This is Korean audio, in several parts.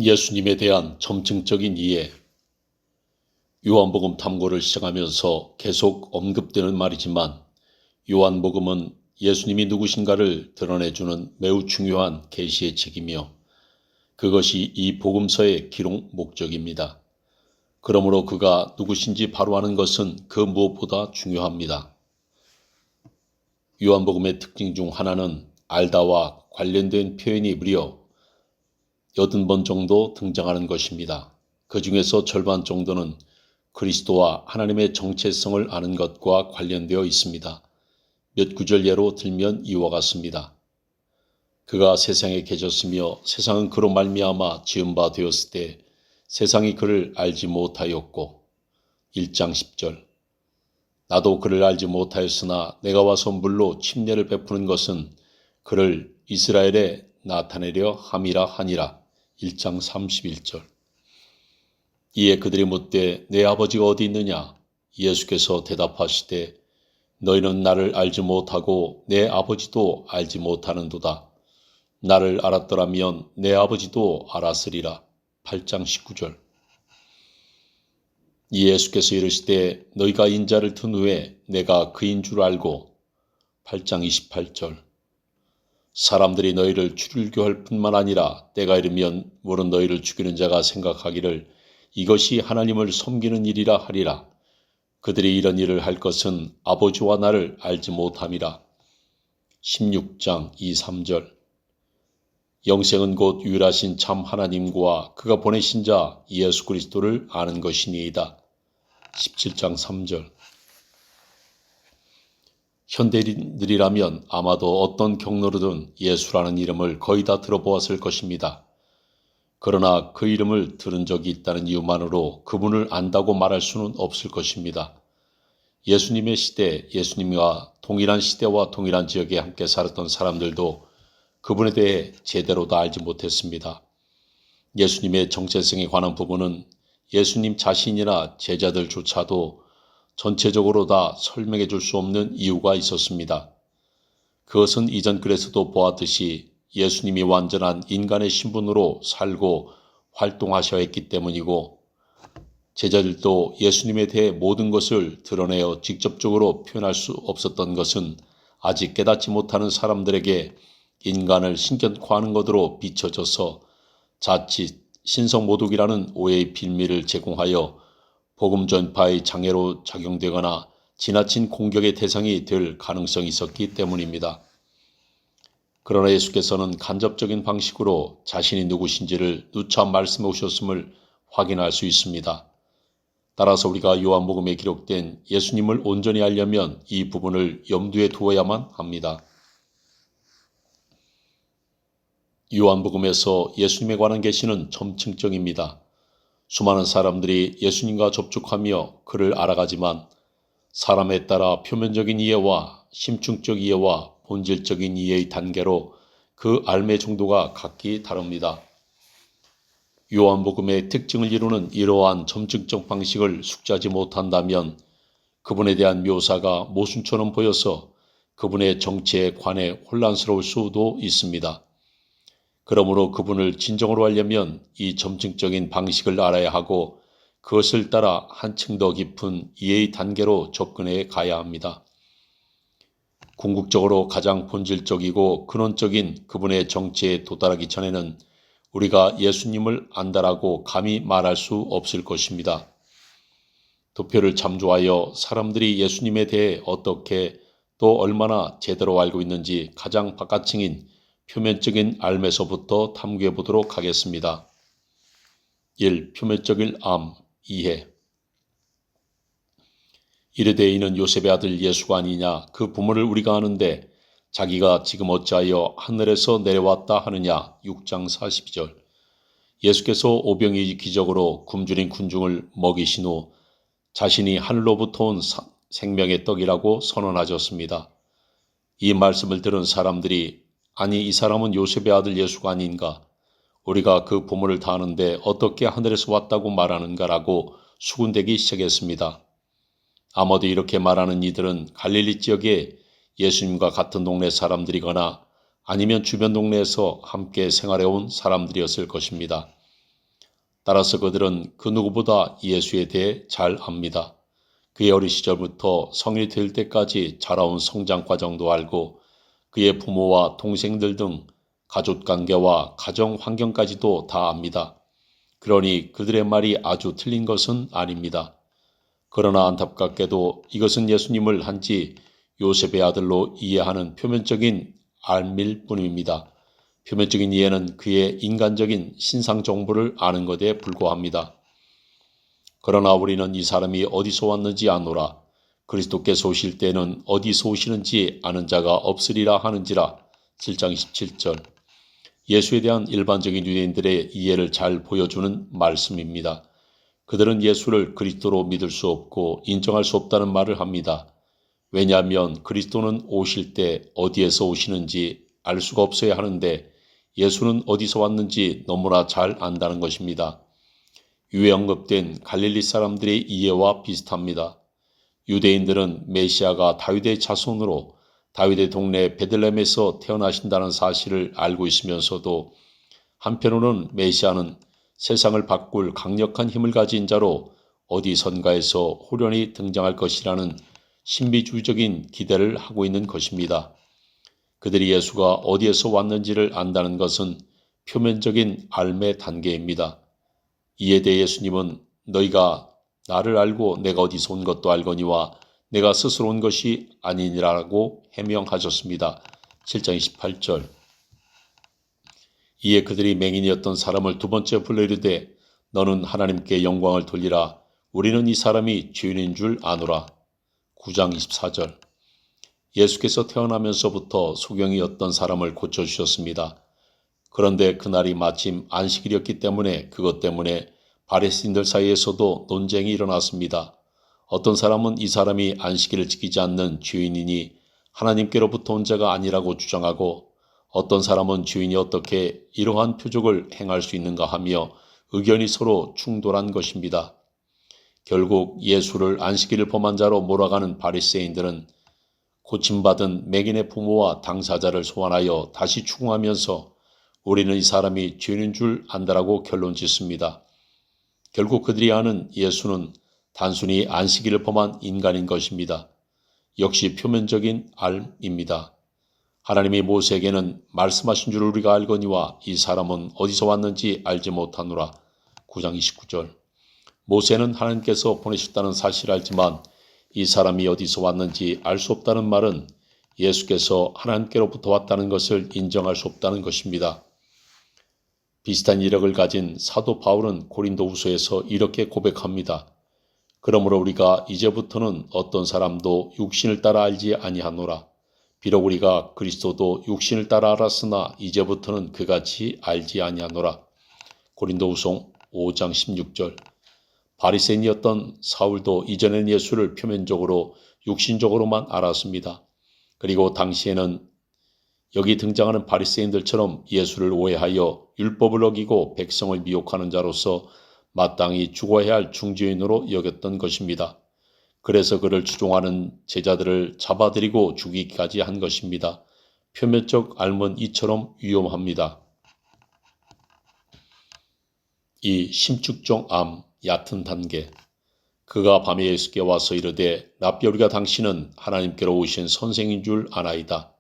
예수님에 대한 점증적인 이해. 요한복음 탐구를 시작하면서 계속 언급되는 말이지만 요한복음은 예수님이 누구신가를 드러내주는 매우 중요한 계시의 책이며 그것이 이 복음서의 기록 목적입니다. 그러므로 그가 누구신지 바로 아는 것은 그 무엇보다 중요합니다. 요한복음의 특징 중 하나는 알다와 관련된 표현이 무려 80번 정도 등장하는 것입니다. 그 중에서 절반 정도는 그리스도와 하나님의 정체성을 아는 것과 관련되어 있습니다. 몇 구절 예로 들면 이와 같습니다. 그가 세상에 계셨으며 세상은 그로 말미암아 지은 바 되었을 때 세상이 그를 알지 못하였고 1장 10절 나도 그를 알지 못하였으나 내가 와서 물로 침례를 베푸는 것은 그를 이스라엘에 나타내려 함이라 하니라 1장 31절 이에 그들이 묻되 내 아버지가 어디 있느냐? 예수께서 대답하시되 너희는 나를 알지 못하고 내 아버지도 알지 못하는도다. 나를 알았더라면 내 아버지도 알았으리라. 8장 19절 예수께서 이르시되 너희가 인자를 든 후에 내가 그인 줄 알고 8장 28절 사람들이 너희를 출교할 뿐만 아니라 때가 이르면 물은 너희를 죽이는 자가 생각하기를 이것이 하나님을 섬기는 일이라 하리라. 그들이 이런 일을 할 것은 아버지와 나를 알지 못함이라. 16장 2, 3절 영생은 곧 유일하신 참 하나님과 그가 보내신 자 예수 그리스도를 아는 것이니이다. 17장 3절 현대인들이라면 아마도 어떤 경로로든 예수라는 이름을 거의 다 들어보았을 것입니다. 그러나 그 이름을 들은 적이 있다는 이유만으로 그분을 안다고 말할 수는 없을 것입니다. 예수님의 시대, 예수님과 동일한 시대와 동일한 지역에 함께 살았던 사람들도 그분에 대해 제대로 다 알지 못했습니다. 예수님의 정체성에 관한 부분은 예수님 자신이나 제자들조차도 전체적으로 다 설명해 줄 수 없는 이유가 있었습니다. 그것은 이전 글에서도 보았듯이 예수님이 완전한 인간의 신분으로 살고 활동하셔야 했기 때문이고 제자들도 예수님에 대해 모든 것을 드러내어 직접적으로 표현할 수 없었던 것은 아직 깨닫지 못하는 사람들에게 인간을 신격화하는 것으로 비춰져서 자칫 신성모독이라는 오해의 빌미를 제공하여 복음 전파의 장애로 작용되거나 지나친 공격의 대상이 될 가능성이 있었기 때문입니다. 그러나 예수께서는 간접적인 방식으로 자신이 누구신지를 누차 말씀해 오셨음을 확인할 수 있습니다. 따라서 우리가 요한복음에 기록된 예수님을 온전히 알려면 이 부분을 염두에 두어야만 합니다. 요한복음에서 예수님에 관한 계시는 점층적입니다. 수많은 사람들이 예수님과 접촉하며 그를 알아가지만 사람에 따라 표면적인 이해와 심층적 이해와 본질적인 이해의 단계로 그 알매 정도가 각기 다릅니다. 요한복음의 특징을 이루는 이러한 점증적 방식을 숙지하지 못한다면 그분에 대한 묘사가 모순처럼 보여서 그분의 정체에 관해 혼란스러울 수도 있습니다. 그러므로 그분을 진정으로 알려면 이 점증적인 방식을 알아야 하고 그것을 따라 한층 더 깊은 이해의 단계로 접근해 가야 합니다. 궁극적으로 가장 본질적이고 근원적인 그분의 정체에 도달하기 전에는 우리가 예수님을 안다라고 감히 말할 수 없을 것입니다. 도표를 참조하여 사람들이 예수님에 대해 어떻게 또 얼마나 제대로 알고 있는지 가장 바깥층인 표면적인 알매서부터 탐구해 보도록 하겠습니다. 1. 표면적인 이해 이르되 이는 요셉의 아들 예수가 아니냐 그 부모를 우리가 아는데 자기가 지금 어찌하여 하늘에서 내려왔다 하느냐 6장 42절 예수께서 오병이 기적으로 굶주린 군중을 먹이신 후 자신이 하늘로부터 온 생명의 떡이라고 선언하셨습니다. 이 말씀을 들은 사람들이 아니 이 사람은 요셉의 아들 예수가 아닌가 우리가 그 부모를 다 아는데 어떻게 하늘에서 왔다고 말하는가라고 수군대기 시작했습니다. 아마도 이렇게 말하는 이들은 갈릴리 지역에 예수님과 같은 동네 사람들이거나 아니면 주변 동네에서 함께 생활해온 사람들이었을 것입니다. 따라서 그들은 그 누구보다 예수에 대해 잘 압니다. 그의 어린 시절부터 성인이 될 때까지 자라온 성장 과정도 알고 그의 부모와 동생들 등 가족 관계와 가정 환경까지도 다 압니다. 그러니 그들의 말이 아주 틀린 것은 아닙니다. 그러나 안타깝게도 이것은 예수님을 한지 요셉의 아들로 이해하는 표면적인 알밀 뿐입니다. 표면적인 이해는 그의 인간적인 신상 정보를 아는 것에 불과합니다. 그러나 우리는 이 사람이 어디서 왔는지 아노라. 그리스도께서 오실 때는 어디서 오시는지 아는 자가 없으리라 하는지라. 7장 27절. 예수에 대한 일반적인 유대인들의 이해를 잘 보여주는 말씀입니다. 그들은 예수를 그리스도로 믿을 수 없고 인정할 수 없다는 말을 합니다. 왜냐하면 그리스도는 오실 때 어디에서 오시는지 알 수가 없어야 하는데 예수는 어디서 왔는지 너무나 잘 안다는 것입니다. 위에 언급된 갈릴리 사람들의 이해와 비슷합니다. 유대인들은 메시아가 다윗의 자손으로 다윗의 동네 베들레헴에서 태어나신다는 사실을 알고 있으면서도 한편으로는 메시아는 세상을 바꿀 강력한 힘을 가진 자로 어디선가에서 호련히 등장할 것이라는 신비주의적인 기대를 하고 있는 것입니다. 그들이 예수가 어디에서 왔는지를 안다는 것은 표면적인 알매 단계입니다. 이에 대해 예수님은 너희가 나를 알고 내가 어디서 온 것도 알거니와 내가 스스로 온 것이 아니니라고 해명하셨습니다. 7장 28절. 이에 그들이 맹인이었던 사람을 두 번째 불러 이르되 너는 하나님께 영광을 돌리라. 우리는 이 사람이 죄인인 줄 아노라. 9장 24절. 예수께서 태어나면서부터 소경이었던 사람을 고쳐주셨습니다. 그런데 그날이 마침 안식일이었기 때문에 그것 때문에 바리새인들 사이에서도 논쟁이 일어났습니다. 어떤 사람은 이 사람이 안식일을 지키지 않는 죄인이니 하나님께로부터 온 자가 아니라고 주장하고 어떤 사람은 죄인이 어떻게 이러한 표적을 행할 수 있는가 하며 의견이 서로 충돌한 것입니다. 결국 예수를 안식일을 범한 자로 몰아가는 바리새인들은 고침받은 맹인의 부모와 당사자를 소환하여 다시 추궁하면서 우리는 이 사람이 죄인인 줄 안다라고 결론 짓습니다. 결국 그들이 아는 예수는 단순히 안식일을 범한 인간인 것입니다. 역시 표면적인 알입니다. 하나님이 모세에게는 말씀하신 줄 우리가 알거니와 이 사람은 어디서 왔는지 알지 못하노라. 9장 29절. 모세는 하나님께서 보내셨다는 사실을 알지만 이 사람이 어디서 왔는지 알 수 없다는 말은 예수께서 하나님께로부터 왔다는 것을 인정할 수 없다는 것입니다. 비슷한 이력을 가진 사도 바울은 고린도후서에서 이렇게 고백합니다. 그러므로 우리가 이제부터는 어떤 사람도 육신을 따라 알지 아니하노라. 비록 우리가 그리스도도 육신을 따라 알았으나 이제부터는 그같이 알지 아니하노라. 고린도후서 5장 16절. 바리새인이었던 사울도 이전엔 예수를 표면적으로 육신적으로만 알았습니다. 그리고 당시에는 여기 등장하는 바리새인들처럼 예수를 오해하여 율법을 어기고 백성을 미혹하는 자로서 마땅히 죽어야 할 중죄인으로 여겼던 것입니다. 그래서 그를 추종하는 제자들을 잡아들이고 죽이기까지 한 것입니다. 표면적 알면 이처럼 위험합니다. 이 심축종 암 얕은 단계. 그가 밤에 예수께 와서 이르되 랍비 우리가 당신은 하나님께로 오신 선생인 줄 아나이다.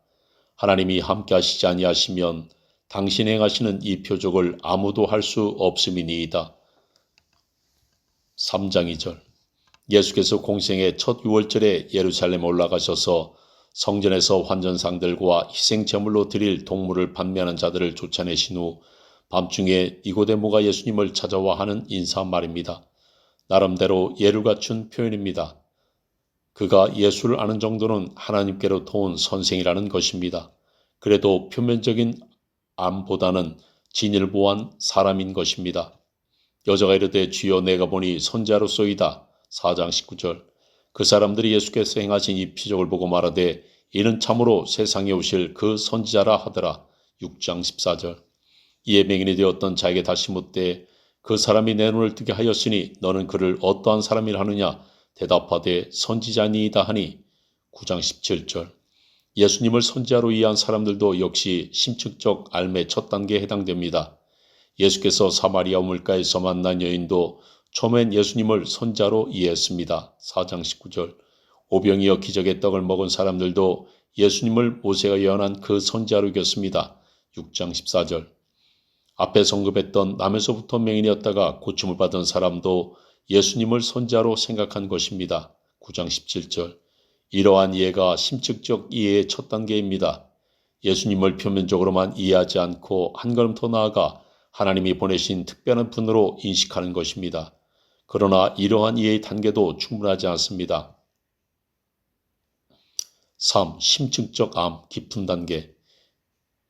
하나님이 함께 하시지 아니하시면 당신 행하시는 이 표적을 아무도 할 수 없음이니이다. 3장 2절. 예수께서 공생의 첫 유월절에 예루살렘에 올라가셔서 성전에서 환전상들과 희생제물로 드릴 동물을 판매하는 자들을 쫓아내신 후 밤중에 니고데모가 예수님을 찾아와 하는 인사말입니다. 나름대로 예를 갖춘 표현입니다. 그가 예수를 아는 정도는 하나님께로부터 온 선생이라는 것입니다. 그래도 표면적인 암보다는 진리를 보한 사람인 것입니다. 여자가 이르되 주여 내가 보니 선지자로소이다. 4장 19절. 그 사람들이 예수께서 행하신 이 표적을 보고 말하되 이는 참으로 세상에 오실 그 선지자라 하더라. 6장 14절. 이에 맹인이 되었던 자에게 다시 묻되 그 사람이 내 눈을 뜨게 하였으니 너는 그를 어떠한 사람이라 하느냐. 대답하되 선지자니이다 하니 9장 17절. 예수님을 선지자로 이해한 사람들도 역시 심층적 알매 첫 단계에 해당됩니다. 예수께서 사마리아 우물가에서 만난 여인도 처음엔 예수님을 선자로 이해했습니다. 4장 19절. 오병이어 기적의 떡을 먹은 사람들도 예수님을 모세가 예언한 그 선자로 여겼습니다. 6장 14절. 앞에 언급했던 남에서부터 맹인이었다가 고침을 받은 사람도 예수님을 선자로 생각한 것입니다. 9장 17절. 이러한 이해가 심측적 이해의 첫 단계입니다. 예수님을 표면적으로만 이해하지 않고 한 걸음 더 나아가 하나님이 보내신 특별한 분으로 인식하는 것입니다. 그러나 이러한 이해의 단계도 충분하지 않습니다. 3. 심층적 암, 깊은 단계.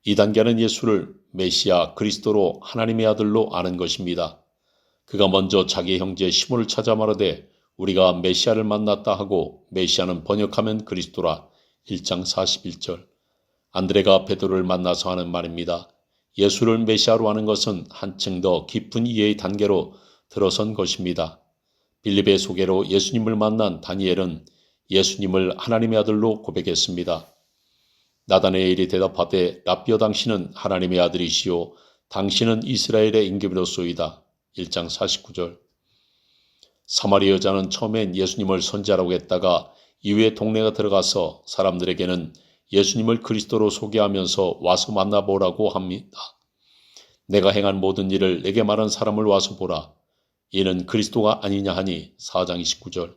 이 단계는 예수를 메시아 그리스도로 하나님의 아들로 아는 것입니다. 그가 먼저 자기 형제 시몬을 찾아 말하되 우리가 메시아를 만났다 하고 메시아는 번역하면 그리스도라. 1장 41절. 안드레가 베드로를 만나서 하는 말입니다. 예수를 메시아로 하는 것은 한층 더 깊은 이해의 단계로 들어선 것입니다. 빌립의 소개로 예수님을 만난 다니엘은 예수님을 하나님의 아들로 고백했습니다. 나다나엘이 대답하되 라비어 당신은 하나님의 아들이시오 당신은 이스라엘의 임금이로소이다. 1장 49절. 사마리아 여자는 처음엔 예수님을 선지자라고 했다가 이후에 동네가 들어가서 사람들에게는 예수님을 그리스도로 소개하면서 와서 만나보라고 합니다. 내가 행한 모든 일을 내게 말한 사람을 와서 보라. 이는 그리스도가 아니냐 하니 4장 29절.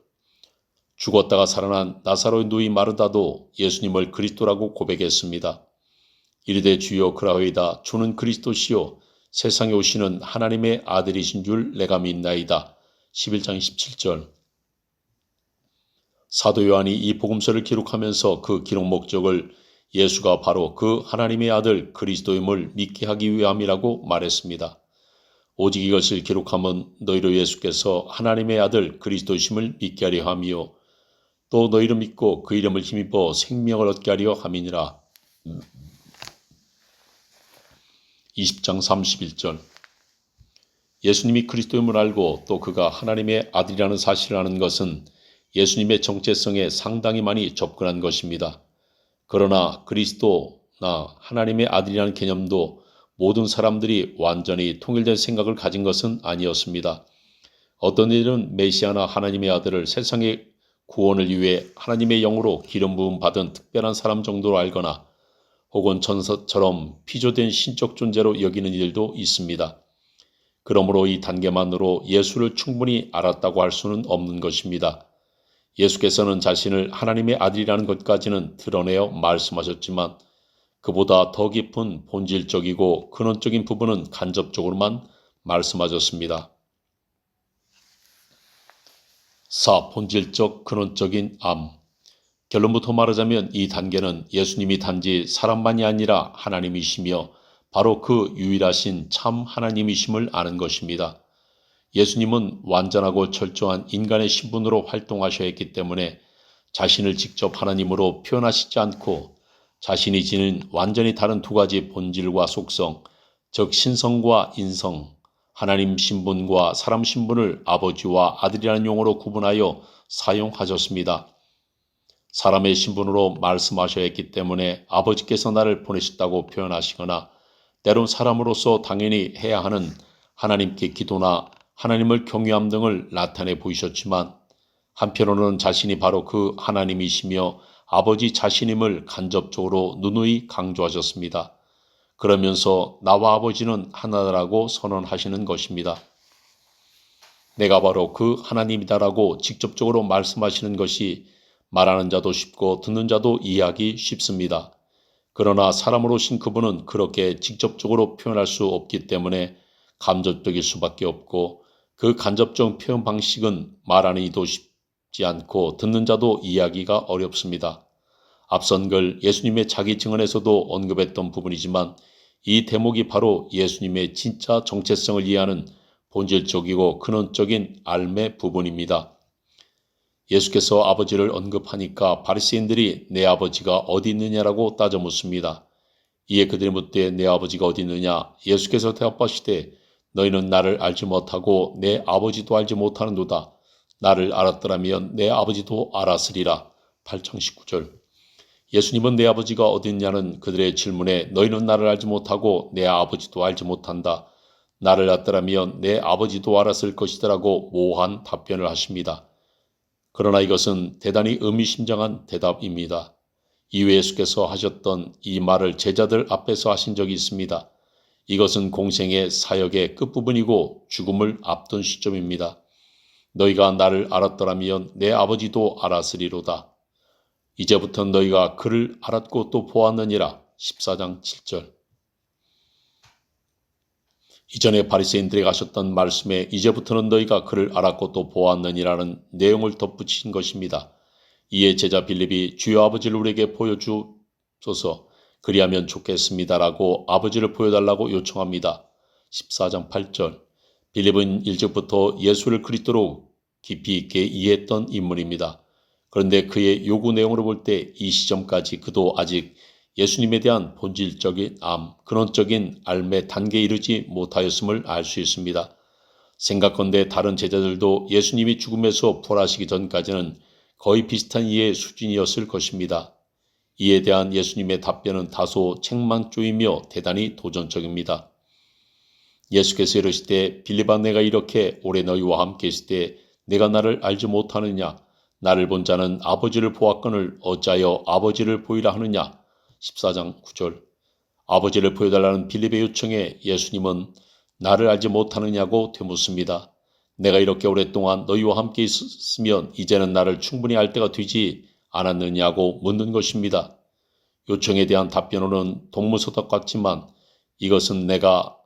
죽었다가 살아난 나사로의 누이 마르다도 예수님을 그리스도라고 고백했습니다. 이르되 주여 그라오이다 주는 그리스도시요 세상에 오시는 하나님의 아들이신 줄 내가 믿나이다. 11장 17절. 사도 요한이 이 복음서를 기록하면서 그 기록 목적을 예수가 바로 그 하나님의 아들 그리스도임을 믿게 하기 위함이라고 말했습니다. 오직 이것을 기록하면 너희로 예수께서 하나님의 아들 그리스도심을 믿게 하려 함이요 또 너희를 믿고 그 이름을 힘입어 생명을 얻게 하려 함이니라. 20장 31절. 예수님이 그리스도임을 알고 또 그가 하나님의 아들이라는 사실을 아는 것은 예수님의 정체성에 상당히 많이 접근한 것입니다. 그러나 그리스도나 하나님의 아들이라는 개념도 모든 사람들이 완전히 통일된 생각을 가진 것은 아니었습니다. 어떤 이들은 메시아나 하나님의 아들을 세상의 구원을 위해 하나님의 영으로 기름 부음 받은 특별한 사람 정도로 알거나 혹은 천사처럼 피조된 신적 존재로 여기는 이들도 있습니다. 그러므로 이 단계만으로 예수를 충분히 알았다고 할 수는 없는 것입니다. 예수께서는 자신을 하나님의 아들이라는 것까지는 드러내어 말씀하셨지만 그보다 더 깊은 본질적이고 근원적인 부분은 간접적으로만 말씀하셨습니다. 4. 본질적 근원적인 암. 결론부터 말하자면 이 단계는 예수님이 단지 사람만이 아니라 하나님이시며 바로 그 유일하신 참 하나님이심을 아는 것입니다. 예수님은 완전하고 철저한 인간의 신분으로 활동하셔야 했기 때문에 자신을 직접 하나님으로 표현하시지 않고 자신이 지닌 완전히 다른 두 가지 본질과 속성, 즉 신성과 인성, 하나님 신분과 사람 신분을 아버지와 아들이라는 용어로 구분하여 사용하셨습니다. 사람의 신분으로 말씀하셔야 했기 때문에 아버지께서 나를 보내셨다고 표현하시거나 때론 사람으로서 당연히 해야 하는 하나님께 기도나 하나님을 경외함 등을 나타내 보이셨지만 한편으로는 자신이 바로 그 하나님이시며 아버지 자신임을 간접적으로 누누이 강조하셨습니다. 그러면서 나와 아버지는 하나라고 선언하시는 것입니다. 내가 바로 그 하나님이다라고 직접적으로 말씀하시는 것이 말하는 자도 쉽고 듣는 자도 이해하기 쉽습니다. 그러나 사람으로 오신 그분은 그렇게 직접적으로 표현할 수 없기 때문에 감접적일 수밖에 없고 그 간접적 표현 방식은 말하는 이도 쉽지 않고 듣는 자도 이해하기가 어렵습니다. 앞선 글 예수님의 자기 증언에서도 언급했던 부분이지만 이 대목이 바로 예수님의 진짜 정체성을 이해하는 본질적이고 근원적인 알매 부분입니다. 예수께서 아버지를 언급하니까 바리새인들이 내 아버지가 어디 있느냐라고 따져 묻습니다. 이에 그들이 묻되 내 아버지가 어디 있느냐? 예수께서 대답하시되 너희는 나를 알지 못하고 내 아버지도 알지 못하는도다. 나를 알았더라면 내 아버지도 알았으리라. 8장 19절. 예수님은 내 아버지가 어디 있냐는 그들의 질문에 너희는 나를 알지 못하고 내 아버지도 알지 못한다. 나를 낳았더라면 내 아버지도 알았을 것이더라고 모호한 답변을 하십니다. 그러나 이것은 대단히 의미심장한 대답입니다. 이후 예수께서 하셨던 이 말을 제자들 앞에서 하신 적이 있습니다. 이것은 공생의 사역의 끝부분이고 죽음을 앞둔 시점입니다. 너희가 나를 알았더라면 내 아버지도 알았으리로다. 이제부터 너희가 그를 알았고 또 보았느니라. 14장 7절. 이전에 바리새인들에게 하셨던 말씀에 이제부터는 너희가 그를 알았고 또 보았느니라는 내용을 덧붙인 것입니다. 이에 제자 빌립이 주여 아버지를 우리에게 보여주소서 그리하면 좋겠습니다라고 아버지를 보여달라고 요청합니다. 14장 8절. 빌립은 일찍부터 예수를 그리스도로 깊이 있게 이해했던 인물입니다. 그런데 그의 요구 내용으로 볼 때 이 시점까지 그도 아직 예수님에 대한 본질적인 근원적인 알매 단계에 이르지 못하였음을 알 수 있습니다. 생각컨대 다른 제자들도 예수님이 죽음에서 부활하시기 전까지는 거의 비슷한 이해의 수준이었을 것입니다. 이에 대한 예수님의 답변은 다소 책망조이며 대단히 도전적입니다. 예수께서 이르시되 빌립아 내가 이렇게 오래 너희와 함께 있을 때 내가 나를 알지 못하느냐 나를 본 자는 아버지를 보았거늘 어찌하여 아버지를 보이라 하느냐 14장 9절. 아버지를 보여달라는 빌립의 요청에 예수님은 나를 알지 못하느냐고 되묻습니다. 내가 이렇게 오랫동안 너희와 함께 있으면 이제는 나를 충분히 알 때가 되지 않았느냐고 묻는 것입니다. 요청에 대한 답변으로는 동문서답 같지만 이것은 내가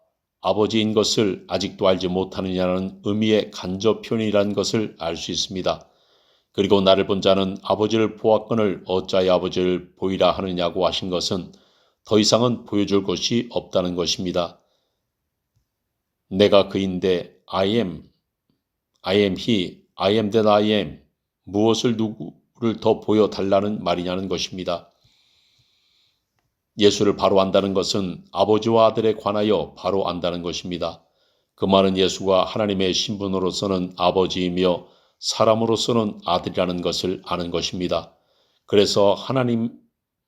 아버지인 것을 아직도 알지 못하느냐는 의미의 간접 표현이라는 것을 알 수 있습니다. 그리고 나를 본 자는 아버지를 보았거늘 어찌하여 아버지를 보이라 하느냐고 하신 것은 더 이상은 보여줄 것이 없다는 것입니다. 내가 그인데 I am he, I am that I am 무엇을 누구를 더 보여달라는 말이냐는 것입니다. 예수를 바로 안다는 것은 아버지와 아들에 관하여 바로 안다는 것입니다. 그 말은 예수가 하나님의 신분으로서는 아버지이며 사람으로서는 아들이라는 것을 아는 것입니다. 그래서 하나님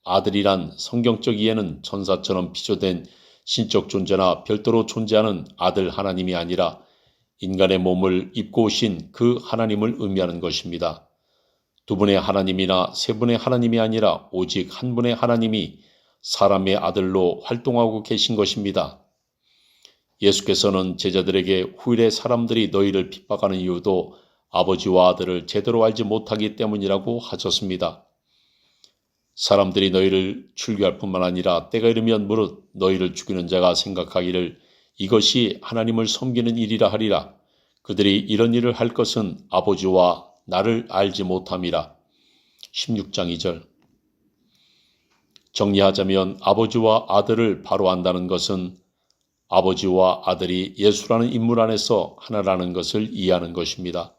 아들이란 성경적 이해는 천사처럼 비조된 신적 존재나 별도로 존재하는 아들 하나님이 아니라 인간의 몸을 입고 오신 그 하나님을 의미하는 것입니다. 두 분의 하나님이나 세 분의 하나님이 아니라 오직 한 분의 하나님이 사람의 아들로 활동하고 계신 것입니다. 예수께서는 제자들에게 후일에 사람들이 너희를 핍박하는 이유도 아버지와 아들을 제대로 알지 못하기 때문이라고 하셨습니다. 사람들이 너희를 출교할 뿐만 아니라 때가 이르면 무릇 너희를 죽이는 자가 생각하기를 이것이 하나님을 섬기는 일이라 하리라. 그들이 이런 일을 할 것은 아버지와 나를 알지 못함이라. 16장 2절. 정리하자면 아버지와 아들을 바로 안다는 것은 아버지와 아들이 예수라는 인물 안에서 하나라는 것을 이해하는 것입니다.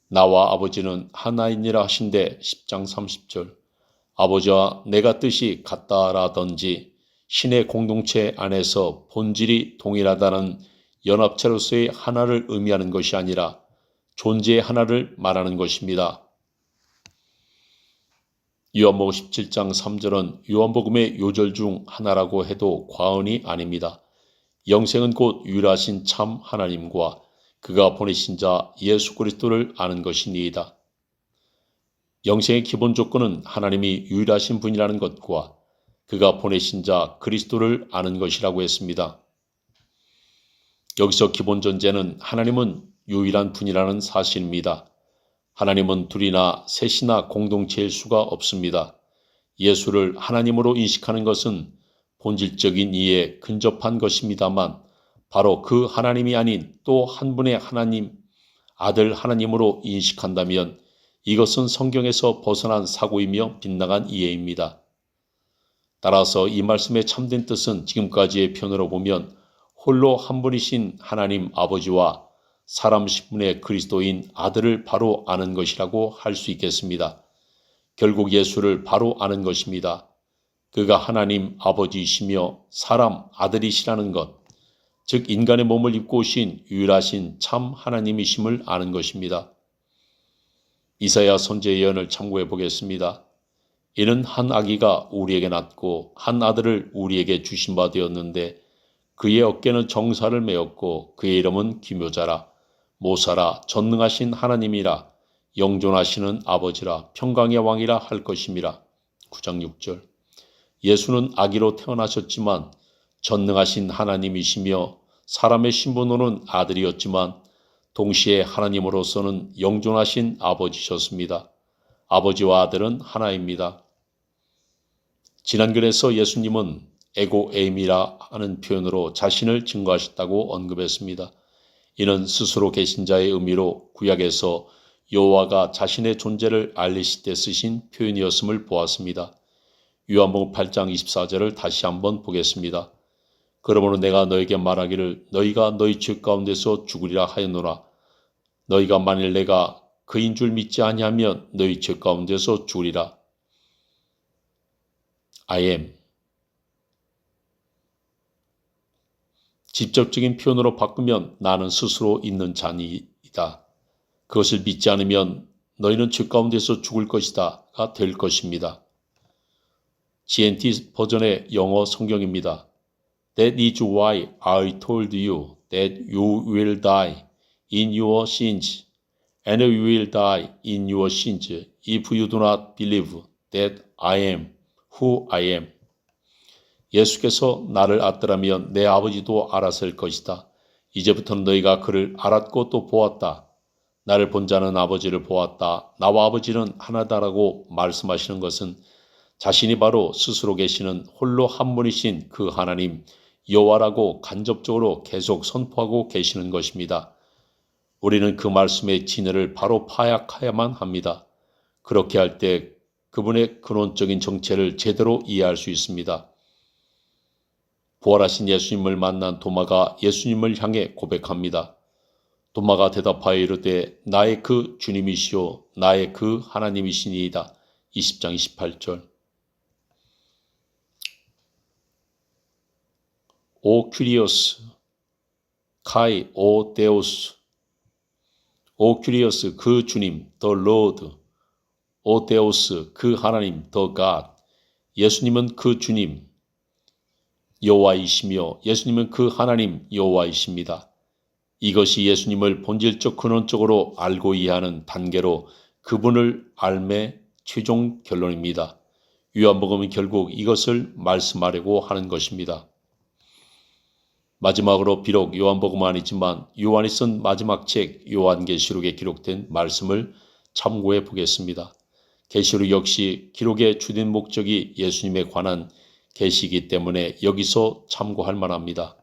나와 아버지는 하나이니라 하신데 10장 30절. 아버지와 내가 뜻이 같다라든지 신의 공동체 안에서 본질이 동일하다는 연합체로서의 하나를 의미하는 것이 아니라 존재의 하나를 말하는 것입니다. 요한복음 17장 3절은 요한복음의 요절 중 하나라고 해도 과언이 아닙니다. 영생은 곧 유일하신 참 하나님과 그가 보내신 자 예수 그리스도를 아는 것이니이다. 영생의 기본 조건은 하나님이 유일하신 분이라는 것과 그가 보내신 자 그리스도를 아는 것이라고 했습니다. 여기서 기본 전제는 하나님은 유일한 분이라는 사실입니다. 하나님은 둘이나 셋이나 공동체일 수가 없습니다. 예수를 하나님으로 인식하는 것은 본질적인 이해에 근접한 것입니다만 바로 그 하나님이 아닌 또 한 분의 하나님, 아들 하나님으로 인식한다면 이것은 성경에서 벗어난 사고이며 빗나간 이해입니다. 따라서 이 말씀의 참된 뜻은 지금까지의 표현으로 보면 홀로 한 분이신 하나님 아버지와 사람 신분의 그리스도인 아들을 바로 아는 것이라고 할 수 있겠습니다. 결국 예수를 바로 아는 것입니다. 그가 하나님 아버지이시며 사람 아들이시라는 것, 즉 인간의 몸을 입고 오신 유일하신 참 하나님이심을 아는 것입니다. 이사야 선지의 예언을 참고해 보겠습니다. 이는 한 아기가 우리에게 낳고 한 아들을 우리에게 주신 바 되었는데 그의 어깨는 정사를 메었고 그의 이름은 기묘자라. 모사라. 전능하신 하나님이라. 영존하시는 아버지라. 평강의 왕이라 할 것임이라. 9장 6절. 예수는 아기로 태어나셨지만 전능하신 하나님이시며 사람의 신분으로는 아들이었지만 동시에 하나님으로서는 영존하신 아버지셨습니다. 아버지와 아들은 하나입니다. 지난 글에서 예수님은 에고 에임이라 하는 표현으로 자신을 증거하셨다고 언급했습니다. 이는 스스로 계신 자의 의미로 구약에서 여호와가 자신의 존재를 알리실 때 쓰신 표현이었음을 보았습니다. 요한복음 8장 24절을 다시 한번 보겠습니다. 그러므로 내가 너에게 말하기를 너희가 너희 죄 가운데서 죽으리라 하였노라. 너희가 만일 내가 그인 줄 믿지 아니하면 너희 죄 가운데서 죽으리라. I am. 직접적인 표현으로 바꾸면 나는 스스로 있는 자니이다. 그것을 믿지 않으면 너희는 죄 가운데서 죽을 것이다가 될 것입니다. GNT 버전의 영어 성경입니다. That is why I told you that you will die in your sins, and you will die in your sins if you do not believe that I am who I am. 예수께서 나를 알았더라면 내 아버지도 알았을 것이다. 이제부터는 너희가 그를 알았고 또 보았다. 나를 본 자는 아버지를 보았다. 나와 아버지는 하나다라고 말씀하시는 것은 자신이 바로 스스로 계시는 홀로 한 분이신 그 하나님 여호와라고 간접적으로 계속 선포하고 계시는 것입니다. 우리는 그 말씀의 진리를 바로 파악해야만 합니다. 그렇게 할 때 그분의 근원적인 정체를 제대로 이해할 수 있습니다. 부활하신 예수님을 만난 도마가 예수님을 향해 고백합니다. 도마가 대답하여 이르되 나의 그 주님이시오 나의 그 하나님이시니이다. 20장 28절. 오 큐리오스 카이 오 데오스. 오 큐리오스 그 주님 더 로드. 오 데오스 그 하나님 더 갓. 예수님은 그 주님 여호와이시며 예수님은 그 하나님 여호와이십니다. 이것이 예수님을 본질적 근원적으로 알고 이해하는 단계로 그분을 알매 최종 결론입니다. 요한복음은 결국 이것을 말씀하려고 하는 것입니다. 마지막으로 비록 요한복음은 아니지만 요한이 쓴 마지막 책 요한계시록에 기록된 말씀을 참고해 보겠습니다. 계시록 역시 기록의 주된 목적이 예수님에 관한 계시이기 때문에 여기서 참고할 만합니다.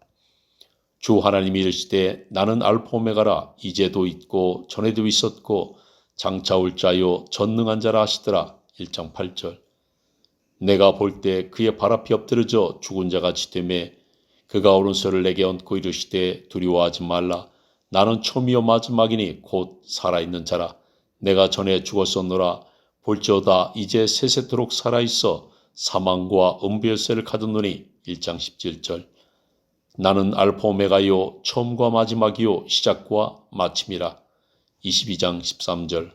주 하나님이 이르시되 나는 알파 오메가라 이제도 있고 전에도 있었고 장차 올 자요 전능한 자라 하시더라. 1장 8절. 내가 볼 때 그의 발 앞이 엎드러져 죽은 자같이 되매 그가 오른손을 내게 얹고 이르시되 두려워하지 말라. 나는 처음이요 마지막이니 곧 살아있는 자라. 내가 전에 죽었었노라. 볼지어다 이제 세세토록 살아있어 사망과 음부열쇠를 가졌노니. 1장 17절. 나는 알파 오메가요 처음과 마지막이요 시작과 마침이라. 22장 13절.